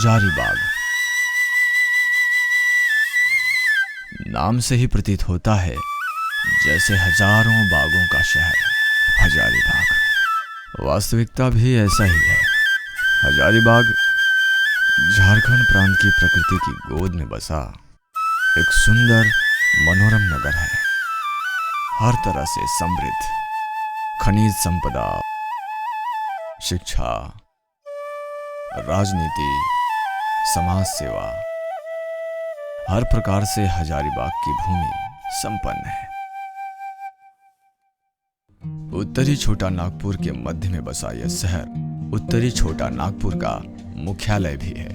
हजारीबाग। नाम से ही प्रतीत होता है जैसे हजारों बागों का शहर हजारीबाग। वास्तविकता भी ऐसा ही है। हजारीबाग झारखंड प्रांत की प्रकृति की गोद में बसा एक सुंदर मनोरम नगर है। हर तरह से समृद्ध, खनिज संपदा, शिक्षा, राजनीति, समाज सेवा, हर प्रकार से हजारीबाग की भूमि संपन्न है। उत्तरी छोटा नागपुर के मध्य में बसा यह शहर उत्तरी छोटा नागपुर का मुख्यालय भी है।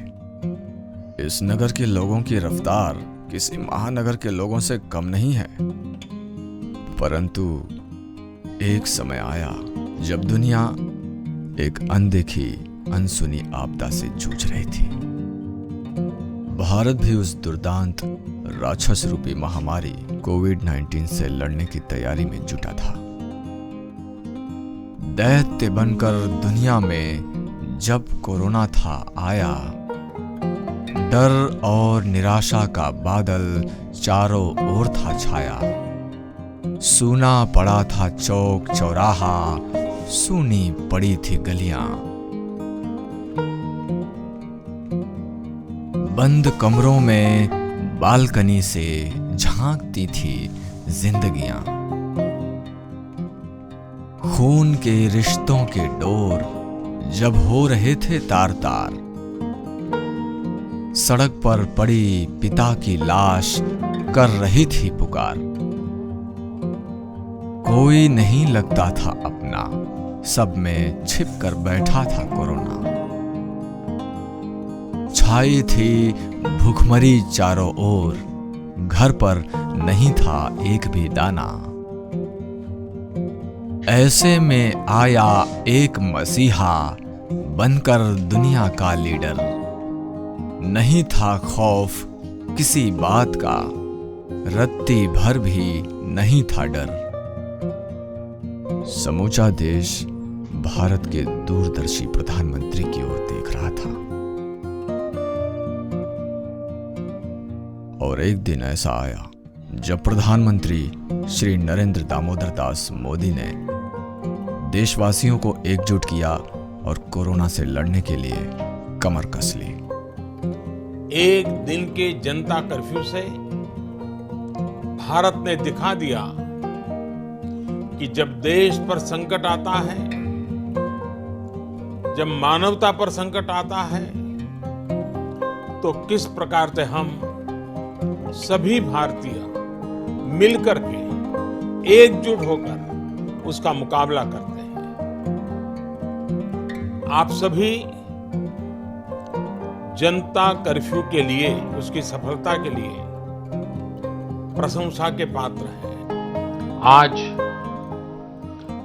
इस नगर के लोगों की रफ्तार किसी महानगर के लोगों से कम नहीं है, परंतु एक समय आया जब दुनिया एक अनदेखी अनसुनी आपदा से जूझ रही थी। भारत भी उस दुर्दांत राक्षस रूपी महामारी कोविड-19 से लड़ने की तैयारी में जुटा था। दैत्य बनकर दुनिया में जब कोरोना था आया, डर और निराशा का बादल चारों ओर था छाया। सूना पड़ा था चौक चौराहा, सूनी पड़ी थी गलियां। बंद कमरों में बालकनी से झांकती थी जिंदगियां। खून के रिश्तों के डोर जब हो रहे थे तार तार। सड़क पर पड़ी पिता की लाश कर रही थी पुकार। कोई नहीं लगता था अपना, सब में छिप कर बैठा था कोरोना। छाई थी भूखमरी चारों ओर, घर पर नहीं था एक भी दाना। ऐसे में आया एक मसीहा बनकर दुनिया का लीडर। नहीं था खौफ किसी बात का, रत्ती भर भी नहीं था डर। समूचा देश भारत के दूरदर्शी प्रधानमंत्री की ओर देख रहा था। और एक दिन ऐसा आया जब प्रधानमंत्री श्री नरेंद्र दामोदर दास मोदी ने देशवासियों को एकजुट किया और कोरोना से लड़ने के लिए कमर कस ली। एक दिन के जनता कर्फ्यू से भारत ने दिखा दिया कि जब देश पर संकट आता है, जब मानवता पर संकट आता है, तो किस प्रकार से हम सभी भारतीय मिलकर के एकजुट होकर उसका मुकाबला करते हैं। आप सभी जनता कर्फ्यू के लिए, उसकी सफलता के लिए प्रशंसा के पात्र हैं। आज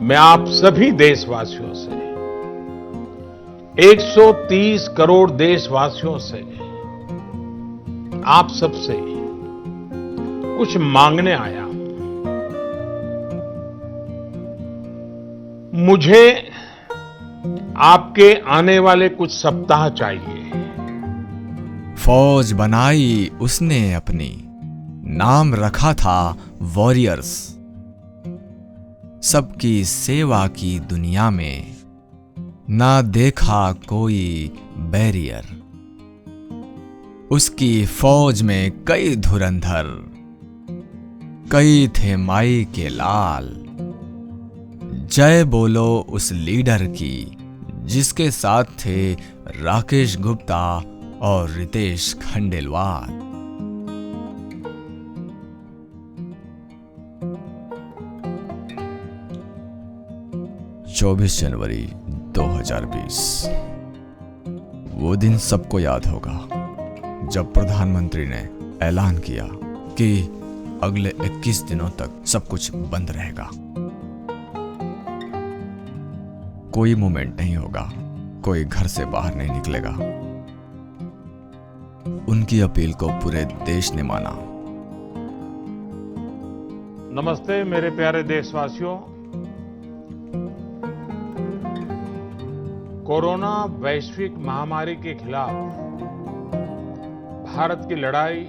मैं आप सभी देशवासियों से, 130 करोड़ देशवासियों से, आप सबसे कुछ मांगने आया हूं। मुझे आपके आने वाले कुछ सप्ताह चाहिए। फौज बनाई उसने अपनी, नाम रखा था वॉरियर्स। सबकी सेवा की दुनिया में ना देखा कोई बैरियर। उसकी फौज में कई धुरंधर, कई थे माई के लाल। जय बोलो उस लीडर की जिसके साथ थे राकेश गुप्ता और रितेश खंडेलवाल। 24 जनवरी 2020 वो दिन सबको याद होगा जब प्रधानमंत्री ने ऐलान किया कि अगले 21 दिनों तक सब कुछ बंद रहेगा। कोई मूवमेंट नहीं होगा, कोई घर से बाहर नहीं निकलेगा। उनकी अपील को पूरे देश ने माना। नमस्ते मेरे प्यारे देशवासियों। कोरोना वैश्विक महामारी के खिलाफ भारत की लड़ाई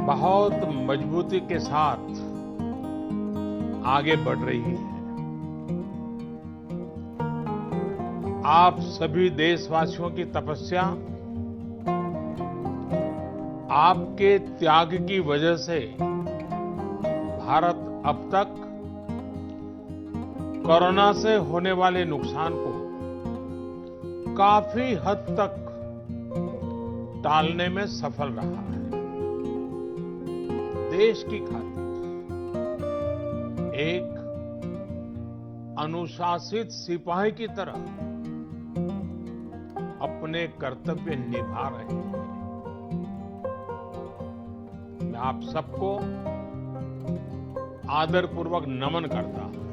बहुत मजबूती के साथ आगे बढ़ रही है। आप सभी देशवासियों की तपस्या, आपके त्याग की वजह से भारत अब तक कोरोना से होने वाले नुकसान को काफी हद तक टालने में सफल रहा है। देश की खातिर एक अनुशासित सिपाही की तरह अपने कर्तव्य निभा रहे हैं। मैं आप सबको आदरपूर्वक नमन करता हूं।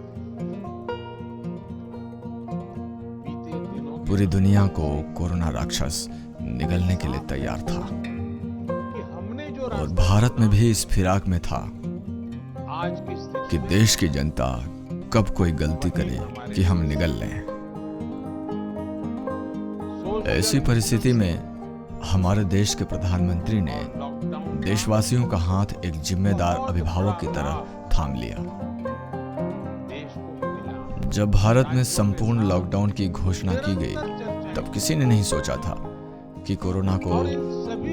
बीते दिनों पूरी दुनिया को कोरोना राक्षस निगलने के लिए तैयार था कि हमने जो और भारत में भी इस फिराक में था आज की स्थिति कि देश की जनता कब कोई गलती करे कि हम निगल लें। ऐसी परिस्थिति में हमारे देश के प्रधानमंत्री ने देशवासियों का हाथ एक जिम्मेदार अभिभावक की तरह थाम लिया। देश को मिला जब भारत में संपूर्ण लॉकडाउन की घोषणा की गई तब किसी ने नहीं सोचा था कि कोरोना को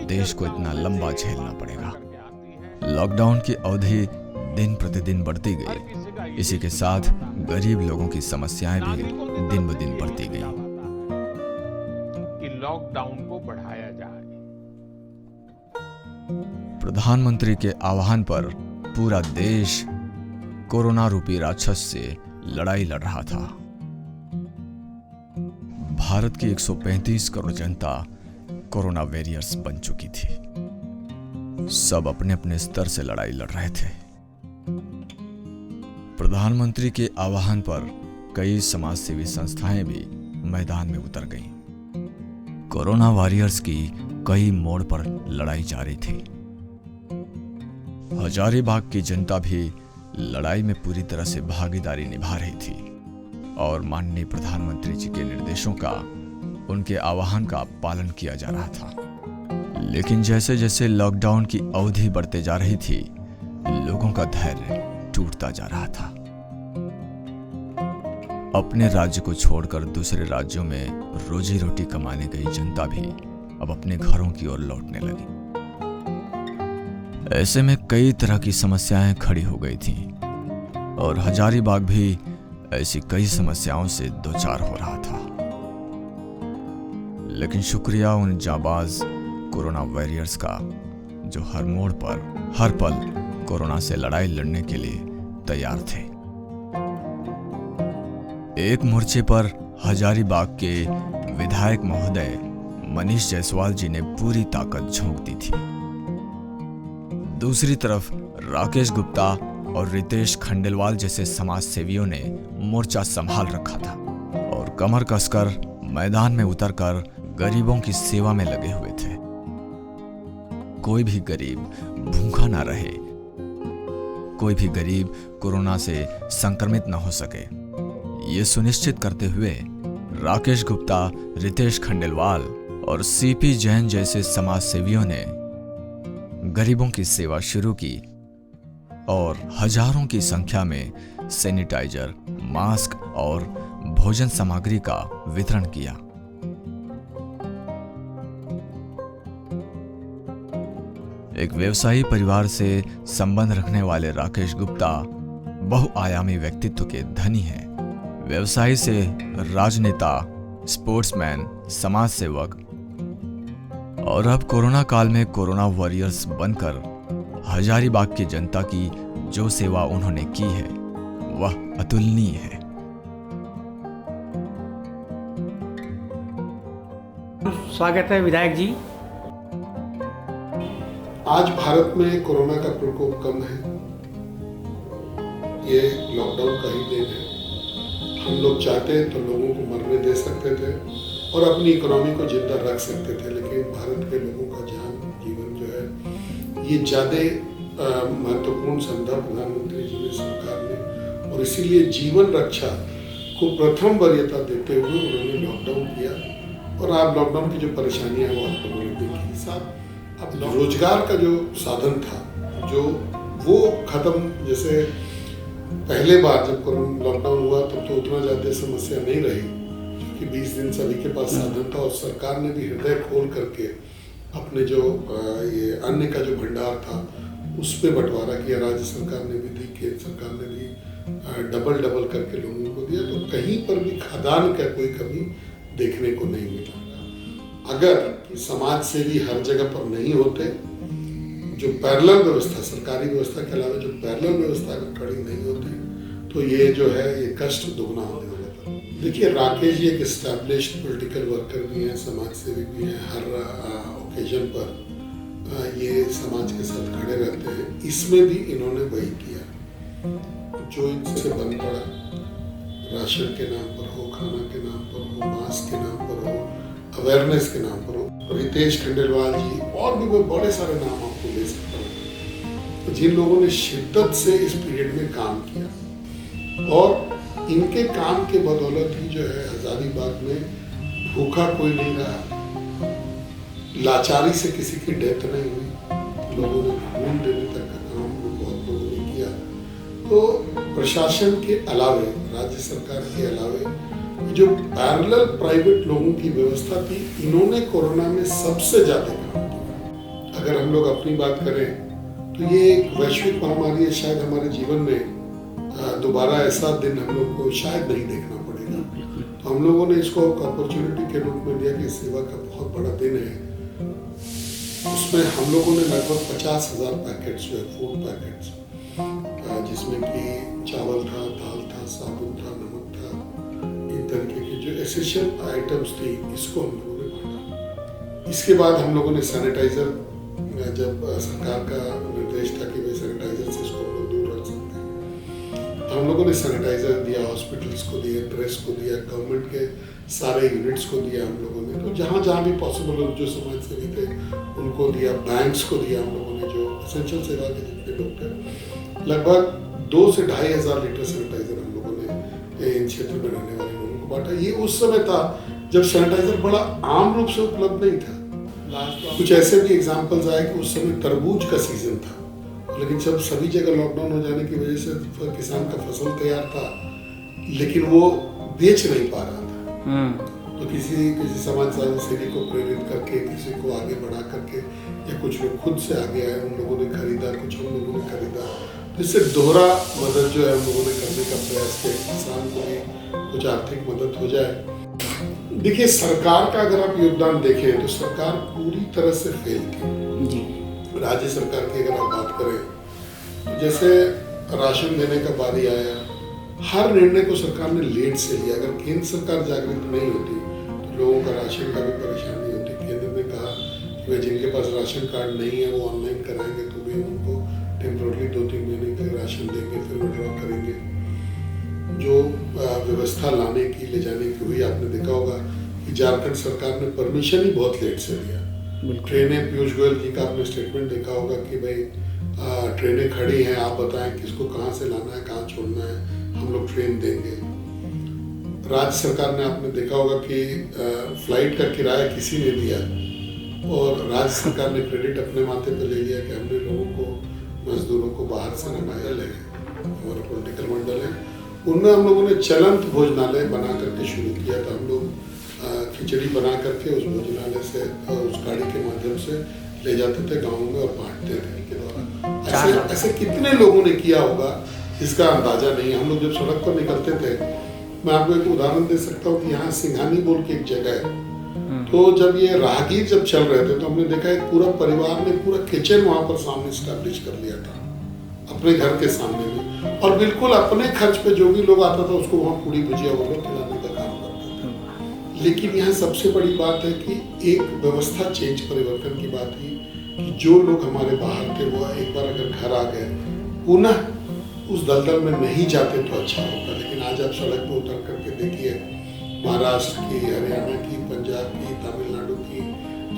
देश को इतना लंबा झेलना पड़ेगा। लॉकडाउन की अवधि दिन प्रतिदिन बढ़ती गई। इसी के साथ गरीब लोगों की समस्याएं भी दिन ब दिन बढ़ती गई। कि लॉकडाउन को बढ़ाया जाए। प्रधानमंत्री के आह्वान पर पूरा देश कोरोना रूपी राक्षस से लड़ाई लड़ रहा था। भारत की 135 करोड़ जनता कोरोना वॉरियर्स बन चुकी थी। सब अपने अपने स्तर से लड़ाई लड़ रहे थे। प्रधानमंत्री के आह्वान पर कई समाजसेवी संस्थाएं भी मैदान में उतर गईं। कोरोना वॉरियर्स की कई मोड़ पर लड़ाई जारी थी। हजारीबाग की जनता भी लड़ाई में पूरी तरह से भागीदारी निभा रही थी और माननीय प्रधानमंत्री जी के निर्देशों का, उनके आह्वान का पालन किया जा रहा था। लेकिन जैसे जैसे लॉकडाउन की अवधि बढ़ते जा रही थी, लोगों का धैर्य टूटता जा रहा था। अपने राज्य को छोड़कर दूसरे राज्यों में रोजी रोटी कमाने गई जनता भी अब अपने घरों की ओर लौटने लगी। ऐसे में कई तरह की समस्याएं खड़ी हो गई थीं और हजारीबाग भी ऐसी कई समस्याओं से दो चार हो रहा था। लेकिन शुक्रिया उन जाबाज कोरोना वॉरियर्स का जो हर मोड़ पर हर पल कोरोना से लड़ाई लड़ने के लिए तैयार थे। एक मोर्चे पर हजारीबाग के विधायक महोदय मनीष जायसवाल जी ने पूरी ताकत झोंक दी थी। दूसरी तरफ राकेश गुप्ता और रितेश खंडेलवाल जैसे समाज सेवियों ने मोर्चा संभाल रखा था और कमर कसकर मैदान में उतरकर गरीबों की सेवा में लगे हुए थे। कोई भी गरीब भूखा ना रहे, कोई भी गरीब कोरोना से संक्रमित न हो सके, ये सुनिश्चित करते हुए राकेश गुप्ता, रितेश खंडेलवाल और सीपी जैन जैसे समाज सेवियों ने गरीबों की सेवा शुरू की और हजारों की संख्या में सैनिटाइजर, मास्क और भोजन सामग्री का वितरण किया। एक व्यवसायी परिवार से संबंध रखने वाले राकेश गुप्ता बहुआयामी व्यक्तित्व के धनी हैं। व्यवसायी से राजनेता, स्पोर्ट्समैन, समाज सेवक और अब कोरोना काल में कोरोना वॉरियर्स बनकर हजारीबाग की जनता की जो सेवा उन्होंने की है वह अतुलनीय है। स्वागत है विधायक जी। आज भारत में कोरोना का प्रकोप कम है। ये लॉकडाउन का ही देन है। हम लोग चाहते तो लोगों को मरने दे सकते थे और अपनी इकोनॉमी को जिंदा रख सकते थे, लेकिन भारत के लोगों का जीवन जो है ये ज़्यादा महत्वपूर्ण समझा प्रधानमंत्री जी ने, सरकार ने, और इसीलिए जीवन रक्षा को प्रथम वरीयता देते हुए उन्होंने लॉकडाउन किया और आप लॉकडाउन की जो परेशानियां वो आप लोगों ने देखी। साहब अब रोजगार का जो साधन था जो वो खत्म, जैसे पहले बार जब लॉकडाउन हुआ तब तो उतना ज़्यादा समस्या नहीं रही क्योंकि 20 दिन सभी के पास साधन था और सरकार ने भी हृदय खोल करके अपने जो ये अन्न का जो भंडार था उस पर बंटवारा किया। राज्य सरकार ने भी दी, केंद्र सरकार ने भी डबल करके लोगों को दिया। तो कहीं पर भी खाद्यान्न का कोई कमी देखने को नहीं मिला। अगर समाज सेवी हर जगह पर नहीं होते, जो पैरेलल व्यवस्था, सरकारी व्यवस्था के अलावा जो पैरेलल व्यवस्था अगर खड़ी नहीं होती तो ये जो है ये कष्ट दोगुना होने वाला था। देखिए राकेश जी एक एस्टैब्लिश्ड पॉलिटिकल वर्कर भी हैं, समाज सेवी भी हैं। हर ओकेजन पर ये समाज के साथ खड़े रहते हैं। इसमें भी इन्होंने वही किया जो इनसे बन पड़ा, राशन के नाम पर हो, खाना के नाम पर हो, मास्क के नाम पर हो, अवेयरनेस के नाम पर हो। रितेश खंडेलवाल जी और भी वो बड़े सारे नाम आपको ले सकता हूँ तो जिन लोगों ने शिद्दत से इस पीरियड में काम किया और इनके काम के बदौलत ही जो है आज़ादी बाग में भूखा कोई नहीं रहा, लाचारी से किसी की डेथ नहीं हुई, लोगों ने खून देने तक का काम बहुत लोगों ने किया। तो प्रशासन के अलावे, राज्य सरकार के अलावे जो पैरेलल प्राइवेट लोगों की व्यवस्था थी, इन्होंने कोरोना में सबसे ज्यादा काम किया। अगर हम लोग अपनी बात करें तो ये एक वैश्विक महामारी है। शायद हमारे जीवन में दोबारा ऐसा दिन हम लोग को शायद नहीं देखना पड़ेगा। तो हम लोगों ने इसको अपॉर्चुनिटी के रूप में लिया कि सेवा का बहुत बड़ा दिन है। उसमें हम लोगों ने लगभग 50,000 पैकेट्स जो है फूड पैकेट्स, जिसमें कि चावल था, दाल था, साबुन था, नमक था, तरीके की जो एसेंशियल आइटम्स थी, इसको हम लोगों ने बांटा। इसके बाद हम लोगों ने सैनिटाइजर, जब सरकार का निर्देश था कि भाई सैनिटाइजर से इसको हम लोग दूर रख सकते हैं, तो हम लोगों ने सैनिटाइजर दिया, हॉस्पिटल्स को दिया, प्रेस को दिया, गवर्नमेंट के सारे यूनिट्स को दिया हम लोगों ने। तो जहाँ जहाँ भी पॉसिबल जो समाज सेवी थे उनको दिया, बैंक्स को दिया हम लोगों ने, जो एसेंशियल सेवा के जितने लोग थे। लगभग 2 से 2,500 लीटर सैनिटाइजर हम लोगों ने इन क्षेत्र में रहने वाले लोगों को बांटा। ये उस समय था जब सैनिटाइजर बड़ा आम रूप से उपलब्ध नहीं था। कुछ ऐसे भी एग्जांपल्स आए कि उस समय तरबूज का सीजन था, लेकिन जब सभी जगह लॉकडाउन हो जाने की वजह से किसान का फसल तैयार था लेकिन वो बेच नहीं पा रहा था। तो किसी समाज सेवी को प्रेरित करके, किसी को आगे बढ़ा करके, या कुछ लोग खुद से आगे आए, उन लोगों ने खरीदा, कुछ हम लोगों ने खरीदा। तो इससे दोहरा मदद जो है हम लोगों ने करने का प्रयास किया, किसान को भी कुछ आर्थिक मदद हो जाए। देखिए सरकार का अगर आप योगदान देखें तो सरकार पूरी तरह से फेल थी जी। राज्य सरकार की अगर आप बात करें तो जैसे राशन देने का बारी आया, हर निर्णय को सरकार ने लेट से लिया। अगर केंद्र सरकार जागृत नहीं होती तो लोगों का राशन का भी परेशानी होती। केंद्र ने कहा कि वे जिनके पास राशन कार्ड नहीं है वो ऑनलाइन कराएंगे तो भी उनको टेम्पोरली 2-3 महीने के राशन देंगे, फिर विड्रॉ करेंगे। जो व्यवस्था लाने की, ले जाने की हुई, आपने देखा होगा कि झारखंड सरकार ने परमिशन ही बहुत लेट से दिया। ट्रेनें, पीयूष गोयल जी का आपने स्टेटमेंट देखा होगा कि भाई ट्रेनें खड़ी हैं, आप बताएं किसको कहाँ से लाना है, कहाँ छोड़ना है, हम लोग ट्रेन देंगे। राज्य सरकार ने, आपने देखा होगा कि फ्लाइट का किराया किसी ने दिया और राज्य सरकार ने क्रेडिट अपने माथे पे ले लिया कि हमने लोगों को, मजदूरों को बाहर से नमाया ले। हमारा पॉलिटिकल मंडल है, उनमें हम लोगों ने चलंत भोजनालय बना करके शुरू किया था। हम लोग खिचड़ी बना करके उस भोजनालय से, उस गाड़ी के माध्यम से ले जाते थे गाँव में और बांटते थे के द्वारा। ऐसे कितने लोगों ने किया होगा इसका अंदाजा नहीं। हम लोग जब सड़क पर निकलते थे, मैं आपको एक उदाहरण दे सकता हूँ कि यहाँ सिंघानी बोल के एक जगह है, तो जब ये राहगीर जब चल रहे थे तो हमने देखा एक पूरा परिवार ने पूरा किचन वहाँ पर सामने स्टैब्लिश कर लिया था अपने घर के सामने में, और बिल्कुल अपने खर्च पे जो भी लोग आता था उसको वहाँ पूरी भुजिया वो लोग खिलाने का काम करते थे। लेकिन यहाँ सबसे बड़ी बात है कि एक व्यवस्था चेंज, परिवर्तन की बात ही कि जो लोग हमारे बाहर थे वो एक बार अगर घर आ गए पुनः उस दलदल में नहीं जाते तो अच्छा होता। लेकिन आज आप सड़क पर उतर करके देखिए, महाराष्ट्र की, हरियाणा की, पंजाब की, तमिलनाडु की,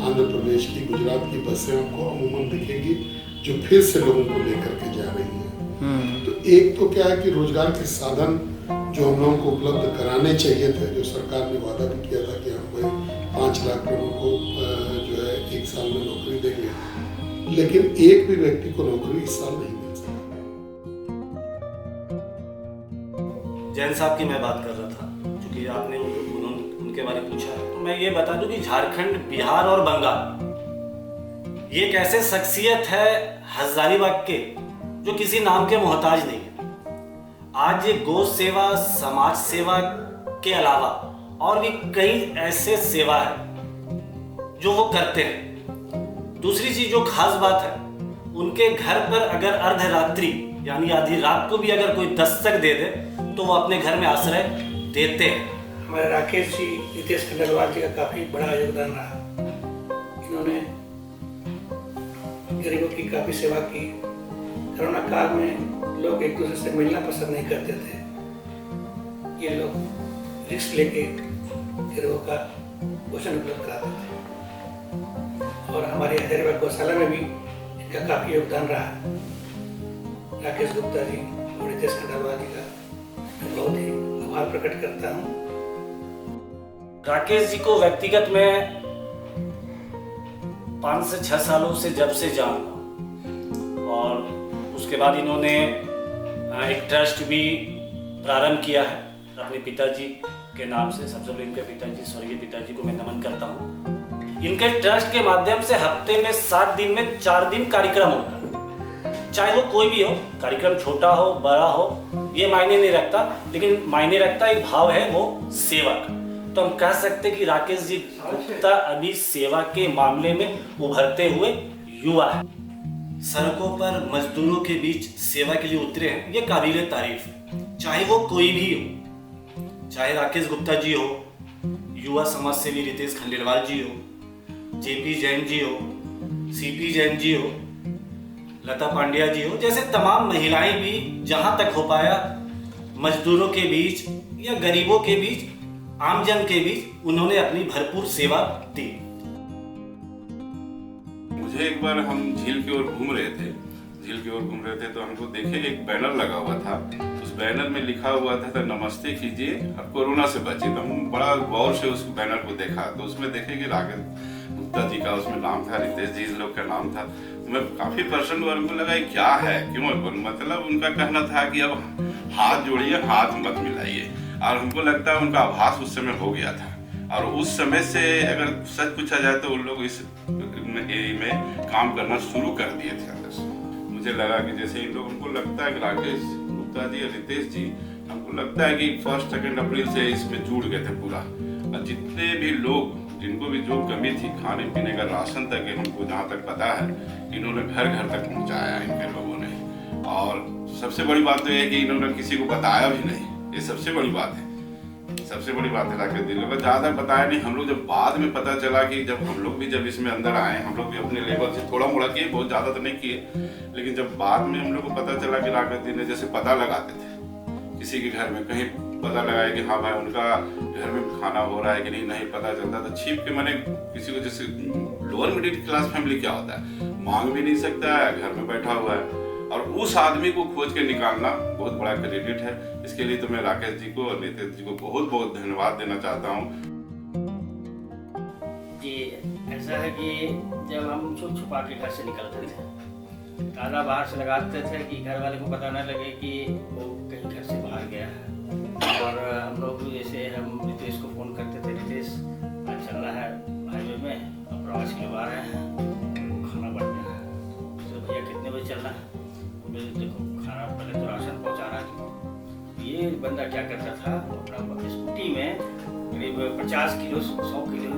आंध्र प्रदेश की, गुजरात की बसें आपको अमूमन दिखेंगी जो फिर से लोगों को लेकर के जा रही हैं। तो एक तो क्या है कि रोजगार के साधन जो हम लोगों को उपलब्ध कराने चाहिए थे, जो सरकार ने वादा भी किया था कि हम भाई 5 लाख लोगों को जो है 1 साल में नौकरी देंगे, लेकिन एक भी व्यक्ति को नौकरी इस साल नहीं मिल सकती। जैन साहब की मैं बात कर रहा था, क्योंकि आपने उनके बारे में पूछा है, तो मैं ये बता दूं कि झारखंड, बिहार और बंगाल ये एक ऐसे शख्सियत है हजारीबाग के जो किसी नाम के मोहताज नहीं है। आज ये गौ सेवा, समाज सेवा के अलावा और भी कई ऐसे सेवा है जो वो करते हैं। दूसरी चीज जो खास बात है, उनके घर पर अगर अर्धरात्रि यानी आधी रात को भी अगर कोई दस्तक दे दे तो वो अपने घर में आश्रय देते हैं। हमारे राकेश जी, रितेश खंडेलवाल जी का काफ़ी बड़ा योगदान रहा। इन्होंने गरीबों की काफ़ी सेवा की। कोरोना काल में लोग एक दूसरे से मिलना पसंद नहीं करते थे, ये लोग रिस्क लेके गरीबों का भोजन उपलब्ध कराते थे। और हमारे हजारीबाग गौशाला में भी इनका काफ़ी योगदान रहा। राकेश गुप्ता जी और रितेश खंडेलवाल जी का मैं बहुत ही आभार प्रकट करता हूँ। राकेश जी को व्यक्तिगत में 5 से 6 सालों से जब से जानता, और उसके बाद इन्होंने एक ट्रस्ट भी प्रारंभ किया है अपने पिताजी के नाम से। सबसे पहले इनके पिताजी, स्वर्गीय पिताजी को मैं नमन करता हूँ। इनके ट्रस्ट के माध्यम से हफ्ते में 7 दिन में 4 दिन कार्यक्रम होता है, चाहे वो कोई भी हो, कार्यक्रम छोटा हो बड़ा हो ये मायने नहीं रखता, लेकिन मायने रखता एक भाव है वो सेवा का। तो हम कह सकते कि राकेश जी गुप्ता अभी सेवा के मामले में उभरते हुए युवा है। सड़कों पर मजदूरों के बीच सेवा के लिए उतरे हैं, ये काबिले तारीफ है। चाहे वो कोई भी हो, चाहे राकेश गुप्ता जी हो, युवा समाज सेवी रितेश खंडेलवाल जी हो, जेपी जैन जी हो, सीपी जैन जी हो, लता पांड्या जी हो, जैसे तमाम महिलाएं भी जहां तक हो पाया मजदूरों के बीच या गरीबों के बीच, आमजन के बीच उन्होंने अपनी भरपूर सेवा दी। मुझे एक बार हम झील की ओर घूम रहे थे तो हमको देखे एक बैनर लगा हुआ था। उस बैनर में लिखा हुआ था नमस्ते कीजिए और कोरोना से बचिए। तो हम बड़ा गौर से उस बैनर को देखा, तो उसमें देखे कि राकेश गुप्ता जी का उसमें नाम था, रितेश जी लोग का नाम था। तो मैं काफी पर्सन वर्ग को लगा क्या है, क्यों, मतलब उनका कहना था कि अब हाथ जोड़िए, हाथ मत मिलाइए। और हमको लगता है उनका आभास उस समय हो गया था, और उस समय से अगर सच पूछा जाए तो उन लोग इस में काम करना शुरू कर दिए थे अंदर से। मुझे लगा कि जैसे इन लोग, हमको लगता है कि राकेश गुप्ता जी और रितेश जी, हमको लगता है कि 1 अप्रैल से इसमें जुड़ गए थे पूरा। और जितने भी लोग जिनको भी जो कमी थी खाने पीने का, राशन तक, हमको जहाँ तक पता है इन्होंने घर घर तक पहुँचाया इनके लोगों ने। और सबसे बड़ी बात तो ये है कि इन्होंने किसी को बताया भी नहीं, ये सबसे बड़ी बात है। सबसे बड़ी बात है राकेश जी लोग ज्यादा बताया नहीं। हम लोग जब बाद में पता चला कि जब हम लोग भी जब इसमें अंदर आए, हम लोग भी अपने लेवल से थोड़ा मोड़ा किए, बहुत ज्यादा तो नहीं किए, लेकिन जब बाद में हम लोग को पता चला कि राकेश जी ने जैसे पता लगाते थे किसी के घर में, कहीं पता लगाया कि हाँ भाई उनका घर में खाना हो रहा है कि नहीं पता चलता, तो छिप के मैंने किसी को, जैसे लोअर मिडिल क्लास फैमिली क्या होता है, मांग भी नहीं सकता है, घर में बैठा हुआ है, और उस आदमी को खोज के निकालना बहुत बड़ा क्रेडिट है। इसके लिए तो मैं राकेश जी को और नितेश जी को बहुत बहुत धन्यवाद देना चाहता हूँ। जी ऐसा है कि जब हम छुप छुपा के घर से निकलते थे, ताला बाहर से लगाते थे कि घर वाले को पता न लगे कि वो कहीं घर से बाहर गया है। और हम लोग जैसे हम रितेश को फ़ोन करते थे, रितेश आज चल रहा है हाईवे में, अब प्रवासी लोग आ रहे हैं, खाना बन गया है, तो भैया कितने बजे चल रहा है? देखो खाना पहले तो राशन पहुंचाना है। ये बंदा क्या करता था, अपना स्कूटी में करीब 50 किलो 100 किलो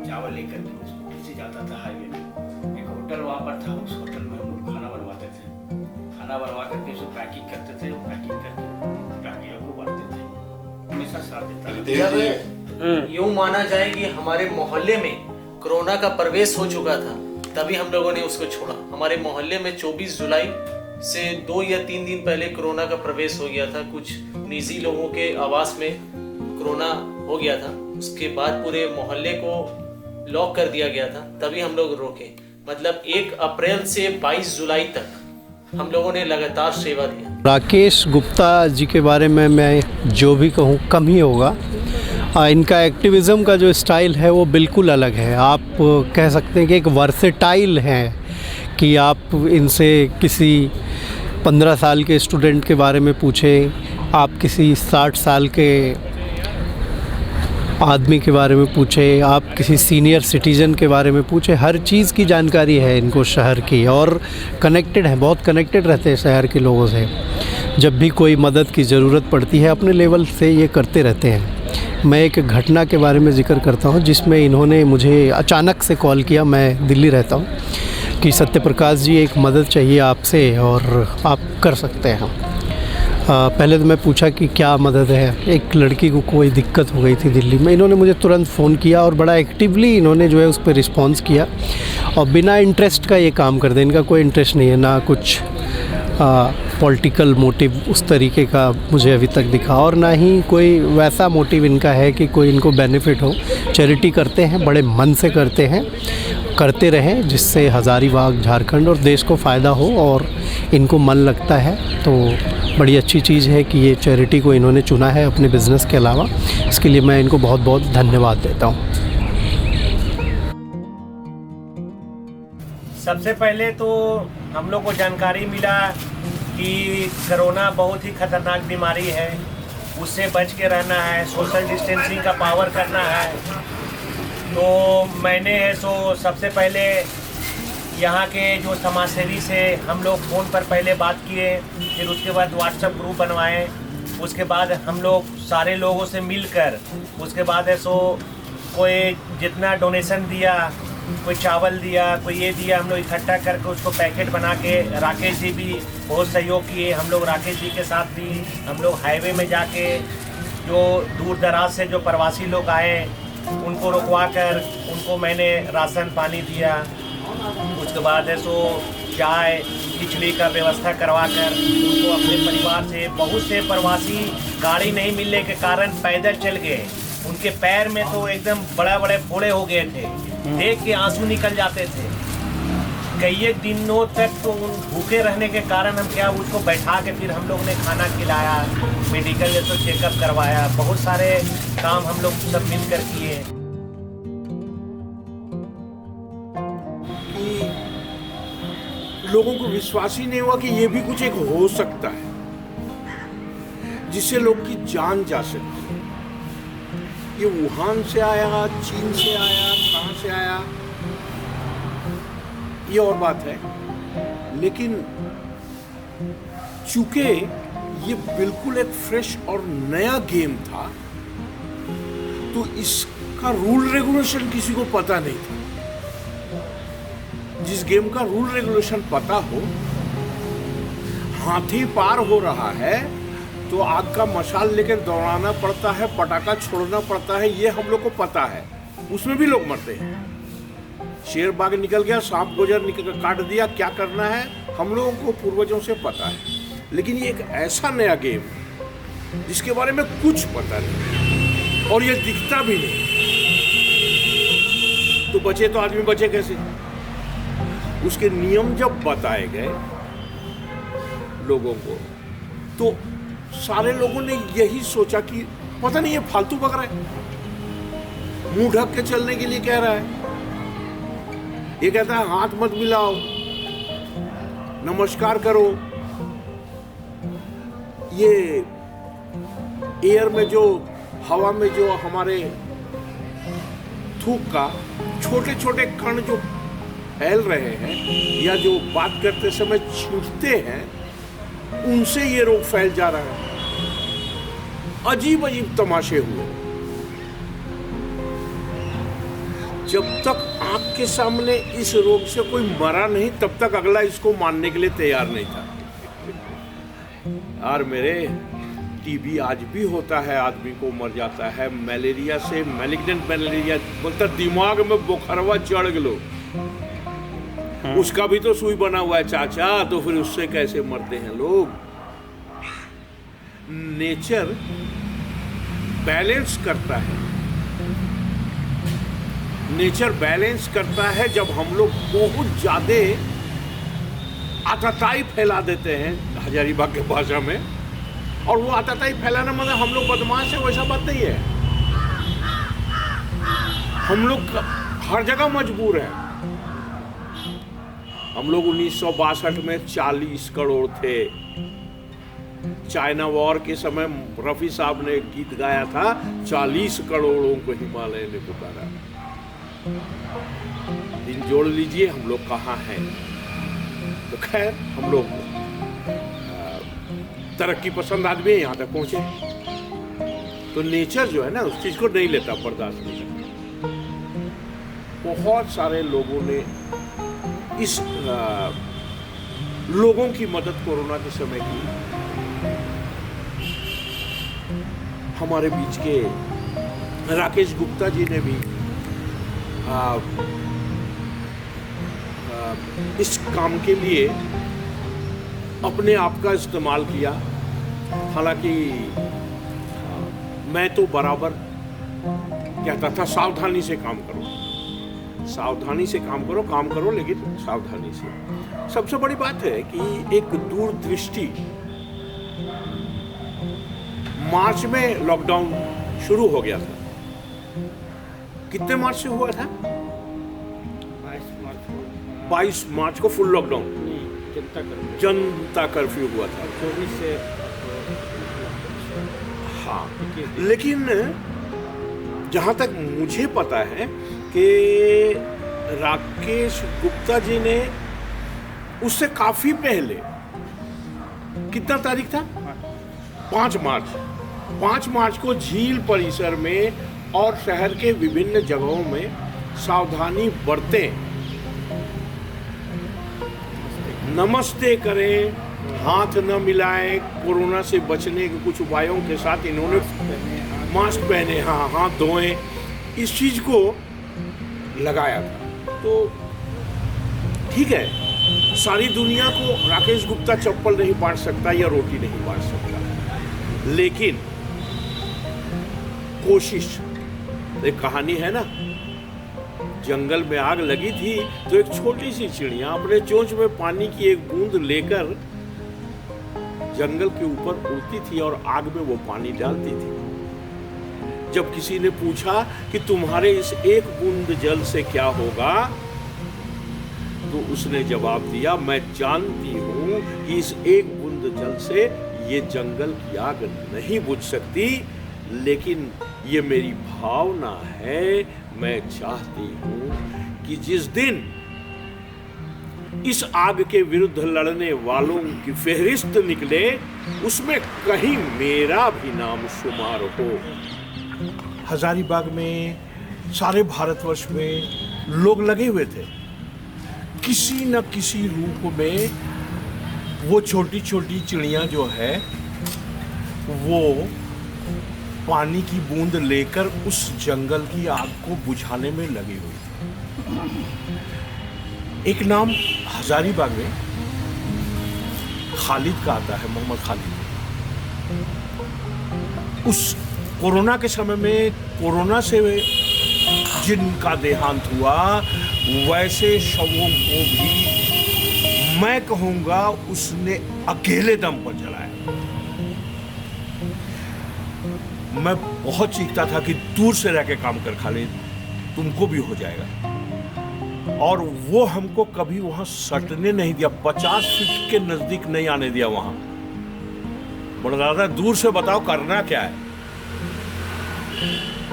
चावल लेकर के स्कूटी से जाता था हाईवे में। एक होटल वहाँ पर था, उस होटल में हम लोग खाना बनवाते थे, खाना बनवा करके उसको पैकिंग करते थे, पैकिंग करके टाकियों को बांटते थे, हमेशा साथ देता था। यूँ माना जाए कि हमारे मोहल्ले में कोरोना का प्रवेश हो चुका था, तभी हम लोगों ने उसको छोड़ा। हमारे मोहल्ले में 24 जुलाई से 2 या 3 दिन पहले कोरोना का प्रवेश हो गया था। कुछ निजी लोगों के आवास में कोरोना हो गया था, उसके बाद पूरे मोहल्ले को लॉक कर दिया गया था, तभी हम लोग रोके। मतलब 1 अप्रैल से 22 जुलाई तक हम लोगों ने लगातार सेवा दिया। राकेश गुप्ता जी के बारे में मैं जो भी कहूँ कम ही होगा। इनका एक्टिविज़म का जो स्टाइल है वो बिल्कुल अलग है। आप कह सकते हैं कि एक वर्सेटाइल हैं कि आप इनसे किसी 15 साल के स्टूडेंट के बारे में पूछें, आप किसी 60 साल के आदमी के बारे में पूछें, आप किसी सीनियर सिटीज़न के बारे में पूछें, हर चीज़ की जानकारी है इनको शहर की, और कनेक्टेड हैं, बहुत कनेक्टेड रहते हैं शहर के लोगों से। जब भी कोई मदद की ज़रूरत पड़ती है अपने लेवल से ये करते रहते हैं। मैं एक घटना के बारे में ज़िक्र करता हूँ जिसमें इन्होंने मुझे अचानक से कॉल किया, मैं दिल्ली रहता हूँ, कि सत्यप्रकाश जी एक मदद चाहिए आपसे और आप कर सकते हैं। पहले तो मैं पूछा कि क्या मदद है। एक लड़की को कोई दिक्कत हो गई थी दिल्ली में। इन्होंने मुझे तुरंत फ़ोन किया और बड़ा एक्टिवली इन्होंने जो है उस पर रिस्पॉन्स किया, और बिना इंटरेस्ट का ये काम कर दे। इनका कोई इंटरेस्ट नहीं है, ना कुछ पॉलिटिकल मोटिव उस तरीके का मुझे अभी तक दिखा, और ना ही कोई वैसा मोटिव इनका है कि कोई इनको बेनिफिट हो। चैरिटी करते हैं, बड़े मन से करते हैं, करते रहें, जिससे हज़ारीबाग, झारखंड और देश को फ़ायदा हो और इनको मन लगता है। तो बड़ी अच्छी चीज़ है कि ये चैरिटी को इन्होंने चुना है अपने बिज़नेस के अलावा। इसके लिए मैं इनको बहुत बहुत धन्यवाद देता हूँ। सबसे पहले तो हम लोग को जानकारी मिला कि कोरोना बहुत ही खतरनाक बीमारी है, उससे बच के रहना है, सोशल डिस्टेंसिंग का पावर करना है। तो मैंने सबसे पहले यहाँ के जो समाजसेवी से हम लोग फ़ोन पर पहले बात किए, फिर उसके बाद व्हाट्सएप ग्रुप बनवाए, उसके बाद हम लोग सारे लोगों से मिलकर, उसके बाद कोई जितना डोनेशन दिया, कोई चावल दिया, कोई ये दिया, हम लोग इकट्ठा करके उसको पैकेट बना के, राकेश जी भी बहुत सहयोग किए। हम लोग राकेश जी के साथ भी हम लोग हाईवे में जाके जो दूर दराज से जो प्रवासी लोग आए उनको रुकवा कर उनको मैंने राशन पानी दिया। उसके बाद चाय खिचड़ी का व्यवस्था करवा कर उनको अपने परिवार से, बहुत से प्रवासी गाड़ी नहीं मिलने के कारण पैदल चल गए, उनके पैर में तो एकदम बड़े बड़े फोड़े हो गए थे, देख के आंसू निकल जाते थे। कई एक दिनों तक तो उन भूखे रहने के कारण हम क्या उसको बैठा के फिर हम लोग ने खाना खिलाया, मेडिकल चेकअप करवाया, बहुत सारे काम हम लोग सब मिलकर किए। लोगों को विश्वास ही नहीं हुआ कि ये भी कुछ एक हो सकता है जिससे लोग की जान जा सकती है। ये वुहान से आया, चीन से आया, कहाँ से आया, ये और बात है, लेकिन चूंकि ये बिल्कुल एक फ्रेश और नया गेम था तो इसका रूल रेगुलेशन किसी को पता नहीं था। जिस गेम का रूल रेगुलेशन पता हो, हाथी पार हो रहा है तो आग का मशाल लेकर दौड़ाना पड़ता है, पटाखा छोड़ना पड़ता है, ये हम लोग को पता है। उसमें भी लोग मरते हैं। शेर बाघ निकल गया, सांप गुजर निकल काट दिया, क्या करना है हम लोगों को पूर्वजों से पता है। लेकिन ये एक ऐसा नया गेम जिसके बारे में कुछ पता नहीं और ये दिखता भी नहीं, तो बचे तो आदमी बचे कैसे? उसके नियम जब बताए गए लोगों को तो सारे लोगों ने यही सोचा कि पता नहीं ये फालतू बक रहा है, मुंह ढक के चलने के लिए कह रहा है। ये कहता है हाथ मत मिलाओ, नमस्कार करो। ये एयर में जो हवा में जो हमारे थूक का छोटे छोटे कण जो फैल रहे हैं या जो बात करते समय छूटते हैं, उनसे ये रोग फैल जा रहा है। अजीब अजीब तमाशे हुए। जब तक आपके सामने इस रोग से कोई मरा नहीं तब तक अगला इसको मानने के लिए तैयार नहीं था। यार मेरे, टीबी आज भी होता है, आदमी को मर जाता है। मलेरिया से, मैलिग्नेंट मलेरिया बोलता दिमाग में बुखारवा चढ़ गलो, उसका भी तो सुई बना हुआ है चाचा, तो फिर उससे कैसे मरते हैं लोग? नेचर बैलेंस करता है, नेचर बैलेंस करता है जब हम लोग बहुत ज्यादा आतताई फैला देते हैं हजारीबाग के भाषा में। और वो आतताई फैलाना मतलब हम लोग बदमाश है, वैसा बात नहीं है। हम लोग हर जगह मजबूर हैं। हम लोग 1962 में 40 करोड़ थे। चाइना वॉर के समय रफी साहब ने एक गीत गाया था, 40 करोड़ों को हिमालय ने पुकारा। दिन जोड़ लीजिए हम लोग कहाँ हैं। तो खैर हम लोग तरक्की पसंद आदमी है, यहाँ तक पहुंचे। तो नेचर जो है ना उस चीज को नहीं लेता, बर्दाश्त नहीं करता। बहुत सारे लोगों ने इस लोगों की मदद कोरोना के समय की। हमारे बीच के राकेश गुप्ता जी ने भी इस काम के लिए अपने आप का इस्तेमाल किया। हालांकि मैं तो बराबर कहता था सावधानी से काम करो, सावधानी से काम करो लेकिन सावधानी से। सबसे बड़ी बात है कि एक दूरदृष्टि। मार्च में लॉकडाउन शुरू हो गया था। कितने मार्च से हुआ था? 22 मार्च को फुल लॉकडाउन, जनता कर्फ्यू हुआ था 24 से। हाँ, लेकिन जहाँ तक मुझे पता है कि राकेश गुप्ता जी ने उससे काफी पहले, कितना तारीख था? 5 मार्च को झील परिसर में और शहर के विभिन्न जगहों में सावधानी बरतें, नमस्ते करें, हाथ न मिलाएं, कोरोना से बचने के कुछ उपायों के साथ इन्होंने मास्क पहने, हाँ, हाथ धोएं, इस चीज को लगाया था। तो ठीक है, सारी दुनिया को राकेश गुप्ता चप्पल नहीं बांट सकता या रोटी नहीं बांट सकता, लेकिन कोशिश। एक कहानी है ना, जंगल में आग लगी थी तो एक छोटी सी चिड़िया अपने चोंच में पानी की एक बूंद लेकर जंगल के ऊपर उड़ती थी और आग में वो पानी डालती थी। जब किसी ने पूछा कि तुम्हारे इस एक बूंद जल से क्या होगा, तो उसने जवाब दिया, मैं जानती हूं कि इस एक बूंद जल से ये जंगल की आग नहीं बुझ सकती, लेकिन ये मेरी भावना है। मैं चाहती हूं कि जिस दिन इस आग के विरुद्ध लड़ने वालों की फेहरिस्त निकले, उसमें कहीं मेरा भी नाम शुमार हो। हजारीबाग में, सारे भारतवर्ष में लोग लगे हुए थे, किसी न किसी रूप में। वो छोटी छोटी चिड़िया जो है वो पानी की बूंद लेकर उस जंगल की आग को बुझाने में लगी हुई थी। एक नाम हजारीबाग में खालिद का आता है, मोहम्मद खालिद। उस कोरोना के समय में कोरोना से जिनका देहांत हुआ, वैसे शवों को भी मैं कहूंगा उसने अकेले दम पर जलाया। मैं बहुत चीखता था कि दूर से रह के काम कर खालिद, तुमको भी हो जाएगा। और वो हमको कभी वहां सटने नहीं दिया, 50 फीट के नजदीक नहीं आने दिया वहां। बोला दादा दूर से बताओ करना क्या है।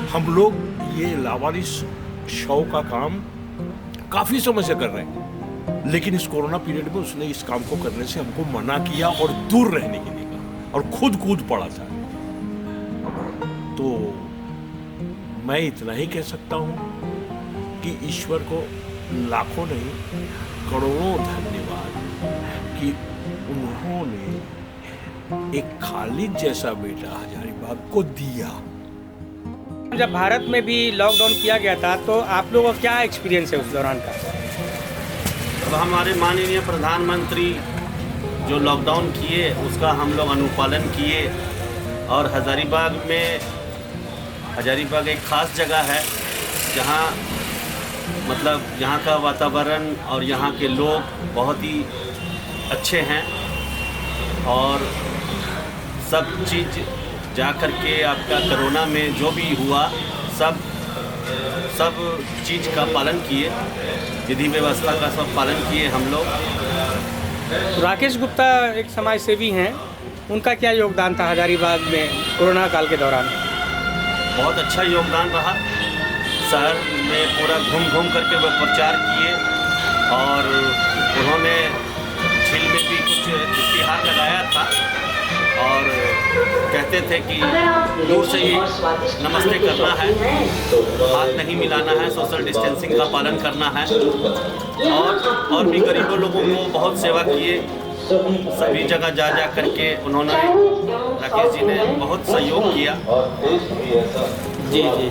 हम लोग ये लावारिस शव का काम काफी समय से कर रहे हैं, लेकिन इस कोरोना पीरियड में उसने इस काम को करने से हमको मना किया और दूर रहने के लिए कहा, और खुद कूद पड़ा था। तो मैं इतना ही कह सकता हूं कि ईश्वर को लाखों नहीं करोड़ों धन्यवाद कि उन्होंने एक खालिद जैसा बेटा हजारीबाग को दिया। जब भारत में भी लॉकडाउन किया गया था तो आप लोगों का क्या एक्सपीरियंस है उस दौरान का? अब हमारे माननीय प्रधानमंत्री जो लॉकडाउन किए उसका हम लोग अनुपालन किए। और हजारीबाग एक ख़ास जगह है जहाँ मतलब यहाँ का वातावरण और यहाँ के लोग बहुत ही अच्छे हैं, और सब चीज़ जा कर के आपका कोरोना में जो भी हुआ सब सब चीज़ का पालन किए, विधि व्यवस्था का सब पालन किए हम लोग। राकेश गुप्ता एक समाज सेवी हैं, उनका क्या योगदान था हजारीबाग में कोरोना काल के दौरान? बहुत अच्छा योगदान रहा। शहर में पूरा घूम घूम करके वो प्रचार किए और उन्होंने झील में भी कुछ इश्तिहार लगाया था और कहते थे कि दूर से ही नमस्ते करना है, हाथ नहीं मिलाना है, सोशल डिस्टेंसिंग का पालन करना है और भी गरीबों लोगों को बहुत सेवा किए। सभी जगह जा करके उन्होंने, राकेश जी ने बहुत सहयोग किया। जी जी।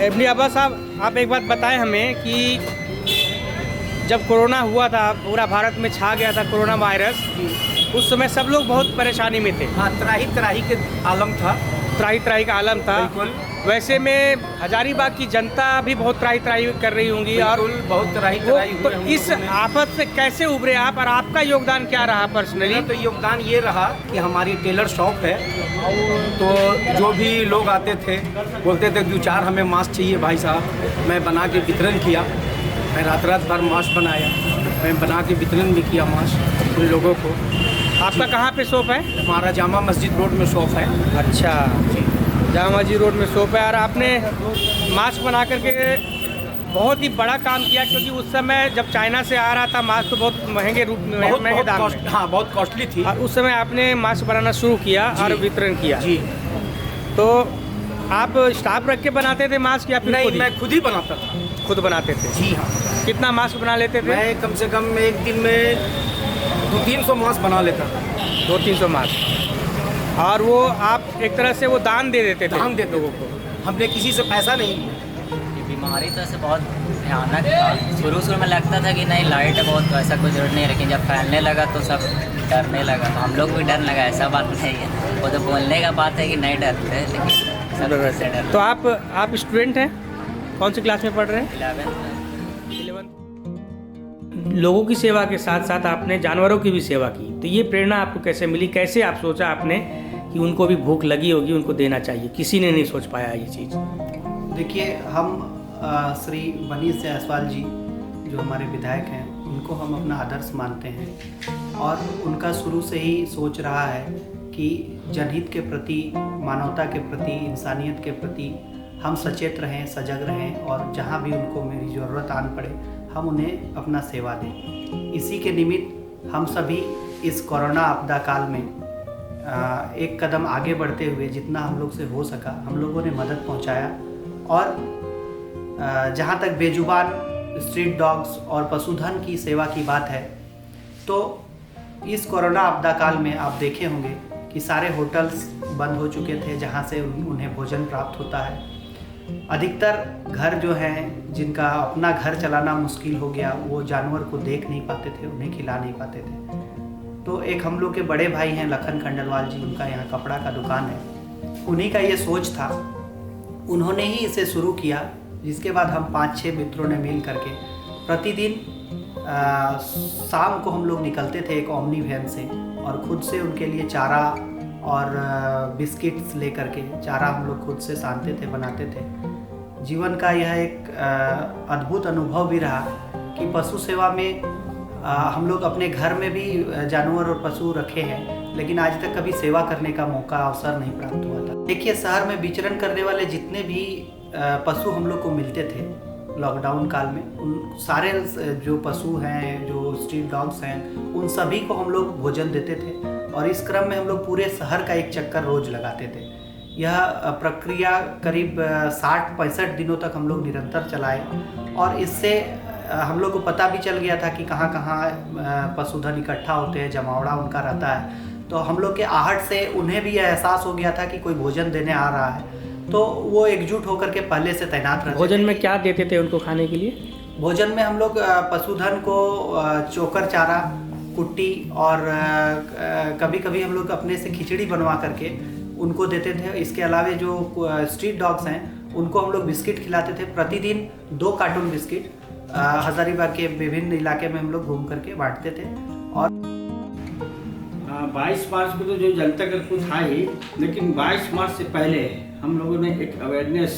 एमडी अब्बास साहब, आप एक बात बताएं हमें कि जब कोरोना हुआ था, पूरा भारत में छा गया था कोरोना वायरस, उस समय सब लोग बहुत परेशानी में थे। हाँ, त्राही के आलम था, त्राही का आलम था। बिल्कुल। वैसे में हजारीबाग की जनता भी बहुत त्राही कर रही होंगी और बहुत त्राही तो इस आफत से कैसे उभरे आप और आपका योगदान क्या रहा पर्सनली? तो योगदान ये रहा कि हमारी टेलर शॉप है, तो जो भी लोग आते थे बोलते थे 2-4 हमें मास्क चाहिए भाई साहब, मैं बना के वितरण किया। मैं रात भर मास्क बनाया, मैं बना के वितरण भी किया मास्क उन लोगों को। आपका कहाँ पे शॉप है? हमारा जामा मस्जिद रोड में शॉप है। अच्छा, जामा मस्जिद रोड में शॉप है। और आपने मास्क बना करके बहुत ही बड़ा काम किया, क्योंकि उस समय जब चाइना से आ रहा था मास्क तो बहुत महंगे रूप में, महंगे दाम में। हाँ, बहुत कॉस्टली थी। और उस समय आपने मास्क बनाना शुरू किया और वितरण किया। जी। तो आप स्टाफ रख के बनाते थे मास्क या फिर नहीं, मैं खुद ही बनाता था। खुद बनाते थे? जी हाँ। कितना मास्क बना लेते थे? मैं कम से कम एक दिन में 200-300 मास्क बना लेता था। 200-300 मास्क। और वो आप एक तरह से वो दान दे देते थे? दान देते लोगों को, हमने किसी से पैसा नहीं लिया। बीमारी तो ऐसे बहुत भयानक था। शुरू में लगता था कि नहीं लाइट है बहुत, ऐसा कोई जरूरत नहीं, लेकिन जब फैलने लगा तो सब डरने लगा। तो हम लोग भी डरने लगा, ऐसा बात नहीं है, वो तो बोलने का बात है कि नहीं डरते, लेकिन सब वैसे डर। तो आप स्टूडेंट हैं? कौन सी क्लास में पढ़ रहे हैं? 11th। लोगों की सेवा के साथ साथ आपने जानवरों की भी सेवा की, तो ये प्रेरणा आपको कैसे मिली? कैसे आप सोचा आपने कि उनको भी भूख लगी होगी, उनको देना चाहिए? किसी ने नहीं सोच पाया ये चीज़। देखिए, हम श्री मनीष जायसवाल जी जो हमारे विधायक हैं, उनको हम अपना आदर्श मानते हैं और उनका शुरू से ही सोच रहा है कि जनहित के प्रति, मानवता के प्रति, इंसानियत के प्रति हम सचेत रहें, सजग रहें और जहाँ भी उनको मेरी ज़रूरत आन पड़े हम उन्हें अपना सेवा दें। इसी के निमित्त हम सभी इस कोरोना आपदा काल में एक कदम आगे बढ़ते हुए जितना हम लोग से हो सका हम लोगों ने मदद पहुंचाया। और जहां तक बेजुबान स्ट्रीट डॉग्स और पशुधन की सेवा की बात है, तो इस कोरोना आपदा काल में आप देखे होंगे कि सारे होटल्स बंद हो चुके थे जहां से उन्हें भोजन प्राप्त होता है। अधिकतर घर जो हैं जिनका अपना घर चलाना मुश्किल हो गया, वो जानवर को देख नहीं पाते थे, उन्हें खिला नहीं पाते थे। तो एक हम लोग के बड़े भाई हैं लखन खंडलवाल जी, उनका यहाँ कपड़ा का दुकान है, उन्हीं का ये सोच था, उन्होंने ही इसे शुरू किया। जिसके बाद हम 5-6 मित्रों ने मिल करके प्रतिदिन शाम को हम लोग निकलते थे एक ओमनी वैन से और खुद से उनके लिए चारा और बिस्किट्स ले करके चारा हम लोग खुद से सानते थे, बनाते थे। जीवन का यह एक अद्भुत अनुभव भी रहा कि पशु सेवा में हम लोग अपने घर में भी जानवर और पशु रखे हैं, लेकिन आज तक कभी सेवा करने का मौका, अवसर नहीं प्राप्त हुआ था। देखिए, शहर में विचरण करने वाले जितने भी पशु हम लोग को मिलते थे लॉकडाउन काल में, उन सारे जो पशु हैं, जो स्ट्रीट डॉग्स हैं, उन सभी को हम लोग भोजन देते थे और इस क्रम में हम लोग पूरे शहर का एक चक्कर रोज लगाते थे। यह प्रक्रिया करीब 60-65 दिनों तक हम लोग निरंतर चलाए और इससे हम लोग को पता भी चल गया था कि कहाँ कहाँ पशुधन इकट्ठा होते हैं, जमावड़ा उनका रहता है। तो हम लोग के आहट से उन्हें भी यह एहसास हो गया था कि कोई भोजन देने आ रहा है, तो वो एकजुट होकर के पहले से तैनात रहते। भोजन में क्या देते थे उनको खाने के लिए? भोजन में हम लोग पशुधन को चोकर चारा, कुट्टी और कभी कभी हम लोग अपने से खिचड़ी बनवा करके उनको देते थे। इसके अलावा जो स्ट्रीट डॉग्स हैं उनको हम लोग बिस्किट खिलाते थे। प्रतिदिन 2 कार्टून बिस्किट हजारीबाग के विभिन्न इलाके में हम लोग घूम करके बांटते थे। और 22 मार्च को तो जो जनता कर्फ्यू था ही, लेकिन 22 मार्च से पहले हम लोगों ने एक अवेयरनेस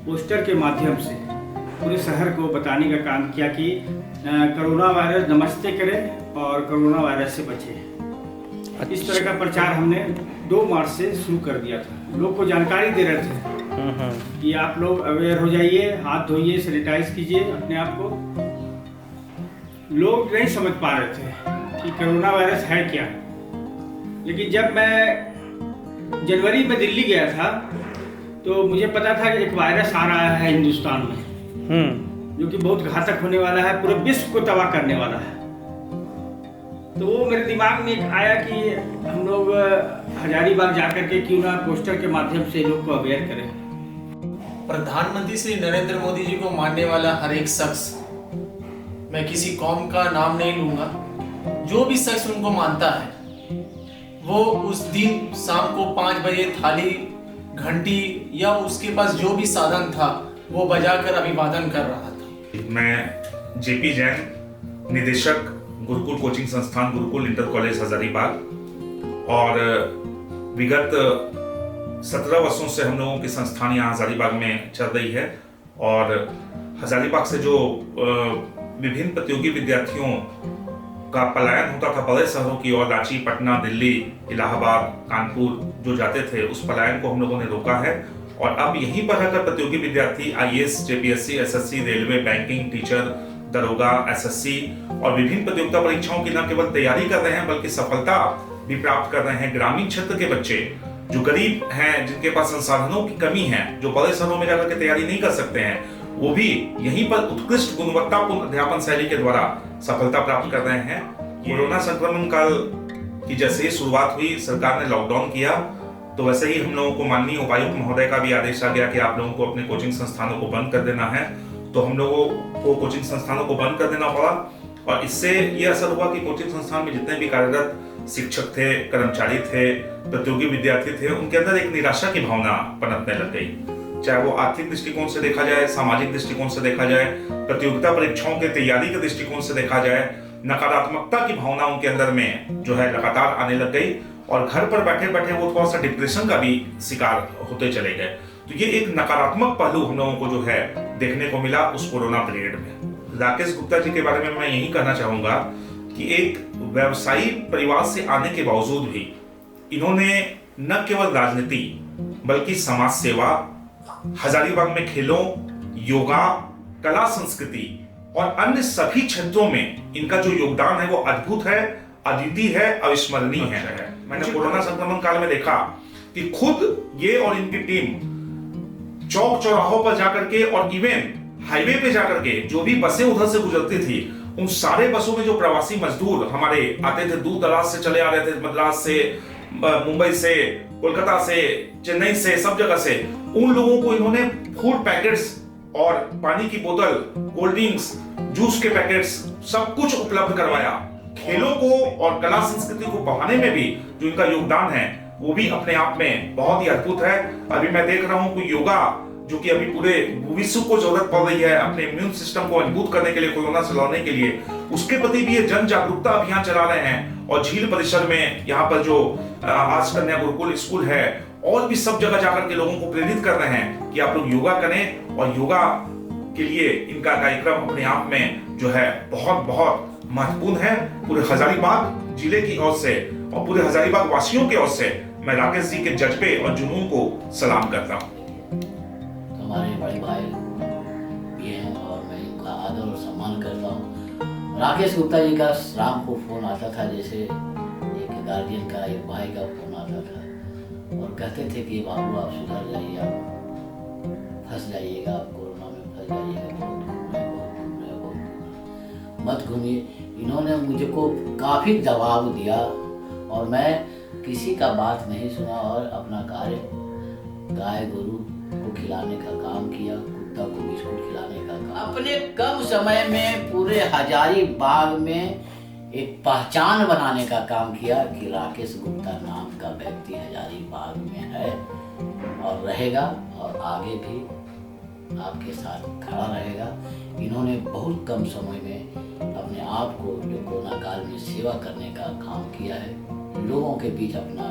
पोस्टर के माध्यम से पूरे शहर को बताने का काम किया कि कोरोना वायरस नमस्ते करें और कोरोना वायरस से बचें। इस तरह का प्रचार हमने 2 मार्च से शुरू कर दिया था। लोग को जानकारी दे रहे थे कि आप लोग अवेयर हो जाइए, हाथ धोइए, सैनिटाइज कीजिए अपने आप को। लोग नहीं समझ पा रहे थे कि कोरोना वायरस है क्या, लेकिन जब मैं जनवरी में दिल्ली गया था तो मुझे पता था कि एक वायरस आ रहा है हिंदुस्तान में, जो कि बहुत घातक होने वाला है, पूरे विश्व को तबाह करने वाला है। तो वो मेरे दिमाग में एक आया कि हम लोग हजारीबाग जाकर के क्यों ना पोस्टर के माध्यम से लोग को अवेयर करें। प्रधानमंत्री श्री नरेंद्र मोदी जी को मानने वाला हर एक शख्स, मैं किसी कौम का नाम नहीं लूंगा, जो भी शख्स उनको मानता है वो उस दिन शाम को 5 बजे थाली, घंटी या उसके पास जो भी साधन था वो बजाकर अभिवादन कर रहा था। मैं जेपी जैन, निदेशक गुरुकुल कोचिंग संस्थान गुरुकुल इंटर कॉलेज हजारीबाग, और विगत 17 वर्षों से हम लोगों की संस्थान यहाँ हजारीबाग में चल रही है। और हजारीबाग से जो विभिन्न प्रतियोगी विद्यार्थियों का पलायन होता था बड़े शहरों की ओर, रांची, पटना, दिल्ली, इलाहाबाद, कानपुर जो जाते थे, उस पलायन को हम लोगों ने रोका है। और अब यहीं पर रहकर प्रतियोगी विद्यार्थी IAS, JPSC, SSC, railway, banking, teacher, दरोगा, एसएससी और विभिन्न प्रतियोगिता परीक्षाओं की न केवल तैयारी कर रहे हैं बल्कि सफलता भी प्राप्त कर रहे हैं। ग्रामीण क्षेत्र के बच्चे जो गरीब हैं, जिनके पास संसाधनों की कमी है, जो बड़े शहरों में जाकर के तैयारी नहीं कर सकते हैं, वो भी यहीं पर उत्कृष्ट गुणवत्तापूर्ण अध्यापन शैली के द्वारा सफलता प्राप्त कर रहे हैं। कोरोना संक्रमण काल की जैसे ही शुरुआत हुई, सरकार ने लॉकडाउन किया, तो वैसे ही हम लोगों को माननीय उपायुक्त महोदय का भी आदेश आ गया कि आप लोगों को अपने कोचिंग संस्थानों को बंद कर देना है। तो हम लोगों को कोचिंग संस्थानों को बंद कर देना पड़ा और इससे ये असर हुआ कि कोचिंग संस्थान में जितने भी कार्यरत शिक्षक थे, कर्मचारी थे, प्रतियोगी विद्यार्थी थे, उनके अंदर एक निराशा की भावना पनपने लग गई। चाहे वो आर्थिक दृष्टिकोण से देखा जाए, सामाजिक दृष्टिकोण से देखा जाए, प्रतियोगिता परीक्षाओं के तैयारी के दृष्टिकोण से देखा जाए, नकारात्मकता की भावना उनके अंदर में जो है लगातार आने लग गई और घर पर बैठे बैठे वो थोड़ा सा डिप्रेशन का भी शिकार होते चले गए। तो ये एक नकारात्मक पहलू हम लोगों को जो है देखने को मिला उस कोरोना पीरियड में। राकेश गुप्ता जी के बारे में मैं यही कहना चाहूंगा कि एक व्यवसायी परिवार से आने के बावजूद भी इन्होंने न केवल राजनीति बल्कि समाज सेवा, हजारीबाग में खेलों, योगा, कला, संस्कृति और अन्य सभी क्षेत्रों में इनका जो योगदान है वो अद्भुत है, अद्वितीय है, अविस्मरणीय है। मैंने कोरोना संक्रमण काल में देखा कि खुद ये और इनकी टीम चौक चौराहों पर जाकर के और इवन हाईवे पे जाकर के जो भी बसें उधर से गुजरती थी, उन सारे बसों में जो प्रवासी मजदूर हमारे आते थे, दूर दराज से चले आ रहे थे, मद्रास से, मुंबई से, कोलकाता से, चेन्नई से, सब जगह से, उन लोगों को इन्होंने फूड पैकेट्स और पानी की बोतल, कोल्ड ड्रिंक्स, जूस के पैकेट्स सब कुछ उपलब्ध करवाया। खेलों को और कला संस्कृति को बढ़ाने में भी जो इनका योगदान है वो भी अपने आप में बहुत ही अद्भुत है। अभी मैं देख रहा हूँ कि योगा जो कि अभी पूरे विश्व को जरूरत पड़ रही है अपने इम्यून सिस्टम को मजबूत करने के लिए, कोरोना से लड़ने के लिए, उसके प्रति भी ये जन जागरूकता अभियान चला रहे हैं। और झील परिसर में यहाँ पर जो आज कन्या गुरुकुल स्कूल है और भी सब जगह जाकर के लोगों को प्रेरित कर रहे हैं कि आप लोग योगा करें। और योगा के लिए इनका कार्यक्रम अपने आप में जो है बहुत बहुत महत्वपूर्ण है। पूरे हजारीबाग जिले की ओर से और पूरे हजारीबाग वासियों की ओर से मैं राकेश जी के जज्बे और जुनून को सलाम करता हूँ। हमारे बड़े भाई भी हैं और मैं इनका आदर और सम्मान करता हूँ। राकेश गुप्ता जी का शाम को फ़ोन आता था, जैसे एक गार्जियन का, एक भाई का फ़ोन आता था और कहते थे कि बाबू आप सुधर जाइए, आप फंस जाइएगा, आप कोरोना में फंस जाइएगा, मत घूमिए। इन्होंने मुझको काफ़ी दबाव दिया और मैं किसी का बात नहीं सुना और अपना कार्य गाय गोरू को खिलाने का काम किया, कुत्ता को बिस्कुट खिलाने का काम। अपने कम समय में पूरे हजारीबाग में एक पहचान बनाने का काम किया कि राकेश गुप्ता नाम का व्यक्ति हजारीबाग में है और रहेगा और आगे भी आपके साथ खड़ा रहेगा। इन्होंने बहुत कम समय में अपने आप को जो कोरोना काल में सेवा करने का काम किया है, लोगों के बीच अपना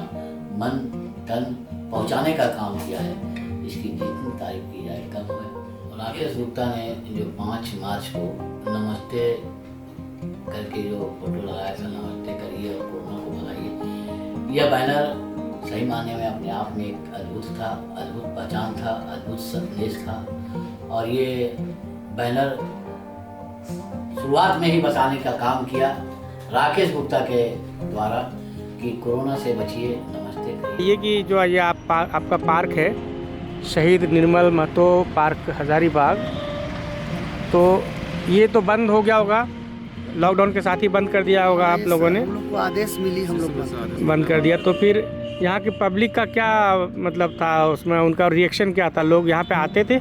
मन तन पहुंचाने का काम किया है, इसकी जितनी तारीफ की जाए कम है। और राकेश गुप्ता ने जो 5 मार्च को नमस्ते करके जो फोटो लगाया था, नमस्ते करिए और कोरोना को भगाइए, यह बैनर सही मायने में अपने आप में एक अद्भुत था, अद्भुत पहचान था, अद्भुत संदेश था। और ये बैनर शुरुआत में ही बताने का काम किया राकेश गुप्ता के द्वारा कि कोरोना से बचिए, नमस्ते करिए। ये कि जो ये आपका पार्क है, शहीद निर्मल महतो पार्क हजारीबाग, तो ये तो बंद हो गया होगा, लॉकडाउन के साथ ही बंद कर दिया होगा आप लोगों ने? हम लोग को आदेश मिली, हम लोग बंद कर दिया। तो फिर यहाँ की पब्लिक का क्या मतलब था, उसमें उनका रिएक्शन क्या था? लोग यहाँ पे आते थे?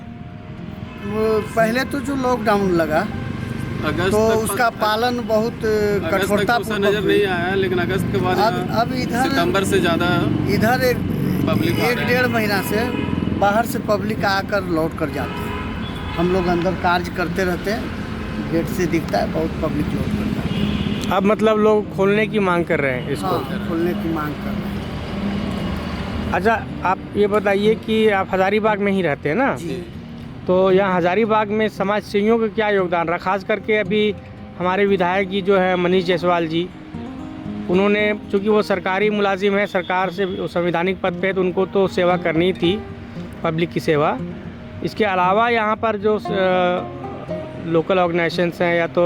पहले तो जो लॉकडाउन लगा तो उसका पालन बहुत कठोरता नजर नहीं आया, लेकिन अगस्त के बाद अब इधर सितंबर से ज़्यादा इधर एक 1-1.5 महीना से बाहर से पब्लिक आकर लौट कर जाते हैं। हम लोग अंदर कार्य करते रहते हैं, गेट से दिखता है, बहुत पब्लिक लौट कर जाते हैं। अब मतलब लोग खोलने की मांग कर रहे हैं इसको? हाँ, खोलने की मांग कर रहे हैं। अच्छा, आप ये बताइए कि आप हजारीबाग में ही रहते हैं ना? जी। तो यहाँ हजारीबाग में समाज सेवियों का क्या योगदान रहा? खास करके अभी हमारे विधायक जी जो है मनीष जायसवाल जी, उन्होंने, चूँकि वो सरकारी मुलाजिम है, सरकार से संवैधानिक पद पे, तो उनको तो सेवा करनी थी, पब्लिक की सेवा। इसके अलावा यहाँ पर जो लोकल ऑर्गेनाइजेशंस हैं या तो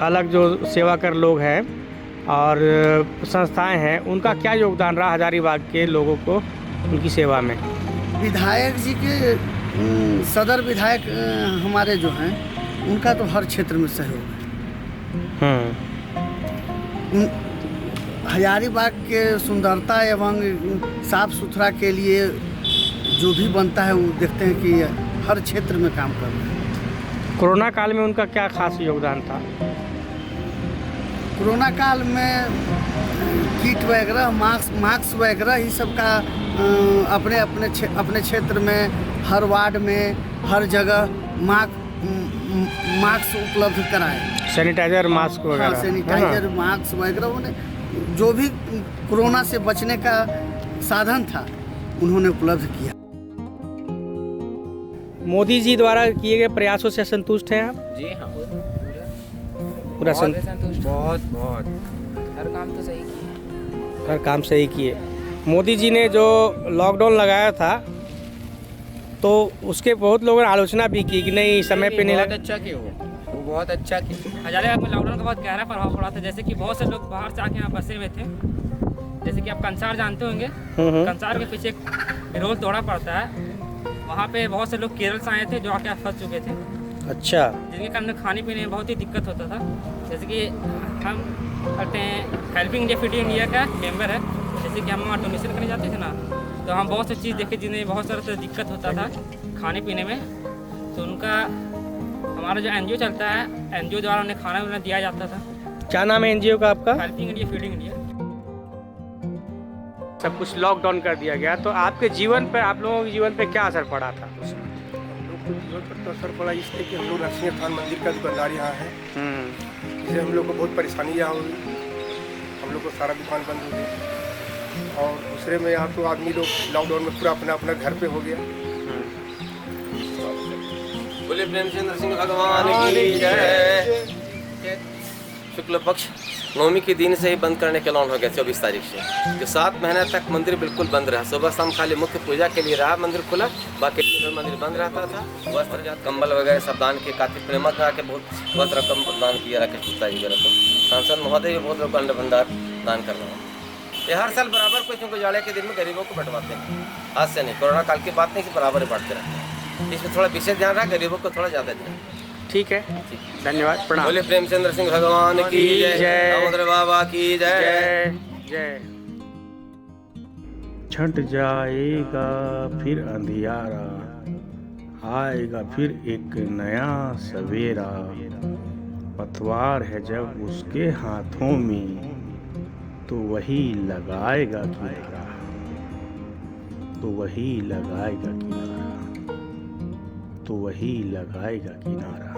अलग जो सेवा कर लोग हैं और संस्थाएं हैं, उनका क्या योगदान रहा हजारीबाग के लोगों को उनकी सेवा में? विधायक जी के सदर विधायक हमारे जो हैं, उनका तो हर क्षेत्र में सहयोग है। हजारीबाग के सुंदरता एवं साफ सुथरा के लिए जो भी बनता है वो देखते हैं कि हर क्षेत्र में काम कर रहे हैं। कोरोना काल में उनका क्या खास योगदान था? कोरोना काल में किट वगैरह, मास्क वगैरह ही सब का अपने क्षेत्र में, हर वार्ड में, हर जगह मास्क उपलब्ध कराए। सैनिटाइजर, मास्क वगैरह। हाँ, सैनिटाइजर, मास्क वगैरह, उन्हें जो भी कोरोना से बचने का साधन था उन्होंने उपलब्ध किया। मोदी जी द्वारा किए गए प्रयासों से संतुष्ट हैं आप? जी हाँ, पूरा संतुष्ट। बहुत हर काम तो सही किए। हर काम सही किए। मोदी जी ने जो लॉकडाउन लगाया था तो उसके बहुत लोगों ने आलोचना भी की कि नहीं समय पे नहीं लगा। अच्छा किया वो बहुत अच्छा किया। हजारीबाग में लॉकडाउन का बहुत गहरा प्रभाव पड़ा था, जैसे कि बहुत से लोग बाहर से आके यहाँ बसे हुए थे। जैसे कि आप कंसार जानते होंगे, कंसार के पीछे विरोध दौड़ा पड़ता है, वहाँ पे बहुत से लोग केरल से आए थे जो आके फंस चुके थे। अच्छा। जिनके कारण खाने पीने में बहुत ही दिक्कत होता था। जैसे कि हम करते हैं हेल्पिंग इंडिया फीडिंग इंडिया का मेंबर है, जैसे कि हम वहाँ डोनेशन करने जाते थे ना, तो हम बहुत सी चीज़ देखे जिन्हें बहुत सारा दिक्कत होता था खाने पीने में। तो उनका हमारा जो एनजीओ चलता है, एनजीओ द्वारा उन्हें खाना वाना दिया जाता था। क्या नाम है एनजीओ का आपका? Helping India feeding India. सब कुछ लॉकडाउन कर दिया गया, तो आपके जीवन पे, आप लोगों के जीवन पे क्या असर पड़ा था? जीवन पर तो असर पड़ा इसलिए कि हम लोग नरसिंह स्थान मंदिर का दुकानदार यहाँ है, इससे हम लोग को बहुत परेशानी यहाँ हुई। हम लोग को सारा दुकान बंद हो गया और दूसरे में यहाँ तो आदमी लोग लॉकडाउन में पूरा अपना अपना घर पे हो गया। बोले प्रेमचंद्र सिंह भगवान की जय। शुक्ल पक्ष नवमी के दिन से ही बंद करने का ऐलान हो गया 24 तारीख से, जो 7 महीने तक मंदिर बिल्कुल बंद रहा। सुबह शाम खाली मुख्य पूजा के लिए रहा मंदिर खुला, बाकी मंदिर बंद रहता था। वस्त्र कंबल वगैरह सब दान किए, कार्तिक प्रेमा का के बहुत वस्त्र रकम दान किया राकेश गुप्ता जी वगैरह को। सांसद महोदय भी बहुत लोग अन्न भंडार दान कर रहे हैं। ये हर साल बराबर कुछ उनको जाड़े के दिन में गरीबों को बंटवाते हैं। आज से नहीं, कोरोना काल की बात नहीं, बराबर ही बांटते रहते हैं। इसमें थोड़ा विशेष ध्यान रहा, गरीबों को थोड़ा ज़्यादा दें। ठीक है, धन्यवाद, प्रणाम। बोले प्रेमचंद्र सिंह भगवान की जय, दामोदर बाबा की जय। जय। छंट जाएगा फिर अंधियारा, आएगा फिर एक नया सवेरा। पतवार है जब उसके हाथों में, तो वही लगाएगा किनारा, तो वही लगाएगा किनारा, तो वही लगाएगा किनारा।